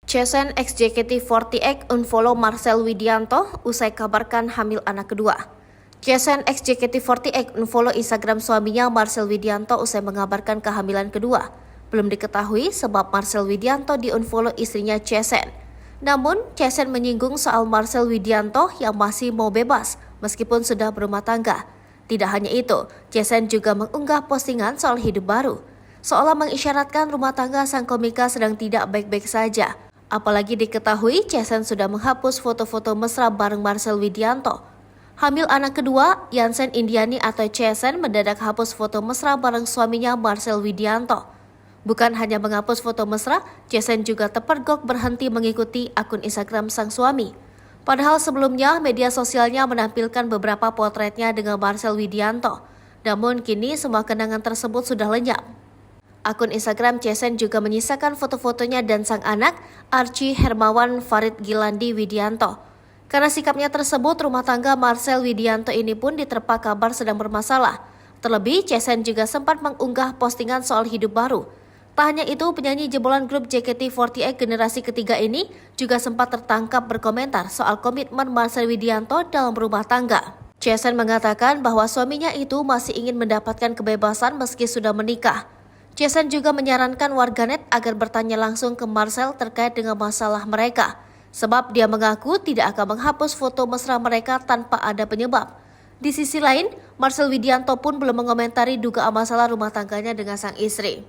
Jason ex JKT48 unfollow Marcel Widianto usai kabarkan hamil anak kedua. Jason ex JKT48 unfollow Instagram suaminya Marcel Widianto usai mengabarkan kehamilan kedua. Belum diketahui sebab Marcel Widianto di-unfollow istrinya Jason. Namun, Jason menyinggung soal Marcel Widianto yang masih mau bebas meskipun sudah berumah tangga. Tidak hanya itu, Jason juga mengunggah postingan soal hidup baru, seolah mengisyaratkan rumah tangga sang komika sedang tidak baik-baik saja. Apalagi diketahui Jason sudah menghapus foto-foto mesra bareng Marcel Widianto. Hamil anak kedua, Yansen Indiani atau Jason mendadak hapus foto mesra bareng suaminya Marcel Widianto. Bukan hanya menghapus foto mesra, Jason juga terpergok berhenti mengikuti akun Instagram sang suami. Padahal sebelumnya media sosialnya menampilkan beberapa potretnya dengan Marcel Widianto. Namun kini semua kenangan tersebut sudah lenyap. Akun Instagram Jason juga menyisakan foto-fotonya dan sang anak, Archie Hermawan Farid Gilandi Widianto. Karena sikapnya tersebut, rumah tangga Marcel Widianto ini pun diterpa kabar sedang bermasalah. Terlebih, Jason juga sempat mengunggah postingan soal hidup baru. Tak hanya itu, penyanyi jebolan grup JKT48 generasi ketiga ini juga sempat tertangkap berkomentar soal komitmen Marcel Widianto dalam rumah tangga. Jason mengatakan bahwa suaminya itu masih ingin mendapatkan kebebasan meski sudah menikah. Jason juga menyarankan warganet agar bertanya langsung ke Marcel terkait dengan masalah mereka, sebab dia mengaku tidak akan menghapus foto mesra mereka tanpa ada penyebab. Di sisi lain, Marcel Widianto pun belum mengomentari dugaan masalah rumah tangganya dengan sang istri.